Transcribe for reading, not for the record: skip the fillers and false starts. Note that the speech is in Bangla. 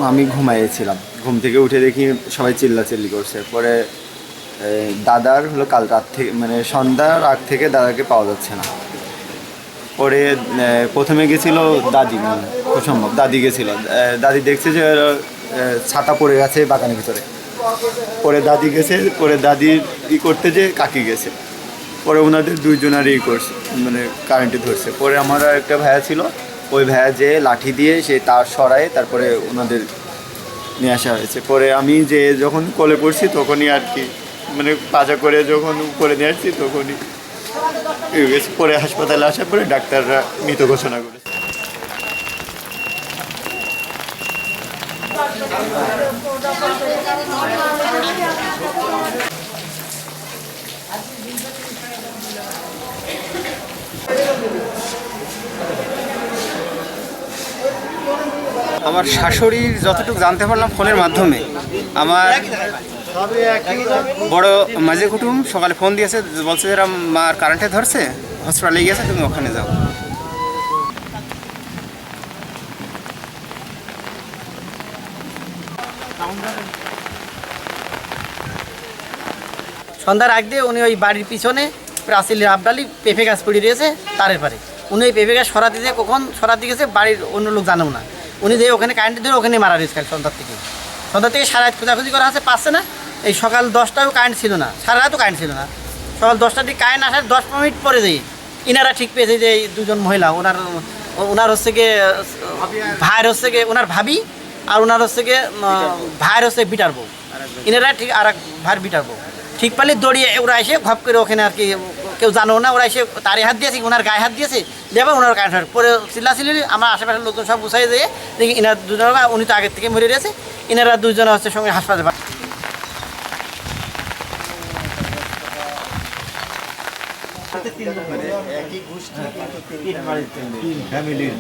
আমি ঘুমাইয়েছিলাম, ঘুম থেকে উঠে দেখি সবাই চিল্লাচিল্লি করছে। পরে দাদার হলো কাল রাত থেকে মানে সন্ধ্যার আগ থেকে দাদাকে পাওয়া যাচ্ছে না। পরে প্রথমে গেছিল দাদি, মানে খুব সম্ভব দাদি গেছিল। দাদি দেখছে যে ছাতা পড়ে গেছে বাগানের ভিতরে। পরে দাদি গেছে, পরে দাদির করতে যে কাকি গেছে। পরে ওনাদের দুইজনার করছে, মানে কারেন্টে ধরছে। পরে আমার একটা ভাইয়া ছিল, ওই ভাইয়া যে লাঠি দিয়ে সে তার সরায় তারপরে ওনাদের নিয়ে আসা হয়েছে। পরে আমি যে যখন কোলে পড়ছি তখনই আর কি, মানে পাজা করে যখন করে নিয়ে আসছি তখনই পরে হাসপাতালে আসার পরে ডাক্তাররা মৃত ঘোষণা করেছে। আমার শাশুড়ির যতটুকু জানতে পারলাম ফোনের মাধ্যমে, আমার বড় মাঝে কুটুম সকালে ফোন দিয়েছে, বলছে যে মার কারেন্টে ধরছে, হসপিটালে গিয়েছে, তুমি ওখানে যাও। সন্ধ্যার আগ দিয়ে উনি ওই বাড়ির পিছনে প্রাচীলের আবডালি পেঁপে গাছ পড়ে রয়েছে তারের পারে, উনি ওই পেঁপে গাছ সরাতে দিয়ে কখন সরাতে গেছে বাড়ির অন্য লোক জানেও না। উনি যে ওখানে কারেন্ট ধরে ওখানে মারা রয়েছে কাল সন্ধ্যার থেকে সারা রাত খোঁজাখুঁজি করা আছে, পাচ্ছে না। এই সকাল 10টাও কারেন্ট ছিল না, সারা রাতও কারেন্ট ছিল না। সকাল 10টার দিকে কারেন্ট আসার 10 মিনিট পরে যেয়ে ইনারা ঠিক পেয়েছে যে এই দুজন মহিলা, ওনার হচ্ছে গিয়ে ভাইয়ের হচ্ছে গিয়ে ওনার ভাবি, আর ওনার হচ্ছে গিয়ে ভাইয়ের হচ্ছে বিটার বউ। ইনারা ঠিক আর এক ভাইয়ের বিটার বউ ঠিক পালে দৌড়িয়ে ওরা এসে ভাব করে ওখানে আর কি কেউ জানো না, ওরা এসে তারে হাত দিয়েছে, ওনার গায়ে হাত দিয়েছে, দেবে ওনার কারেন্ট পরে চিল্লাচিল্লি। আমার আশেপাশের লোকজন সব গুছাই দিয়ে দেখি ইনার দুজন, উনি তো আগের থেকে মরে রয়েছে, ইনারা দুজনে হচ্ছে সঙ্গে হাসপাতালে। একই গোষ্ঠী কিন্তু তিন ফ্যামিলির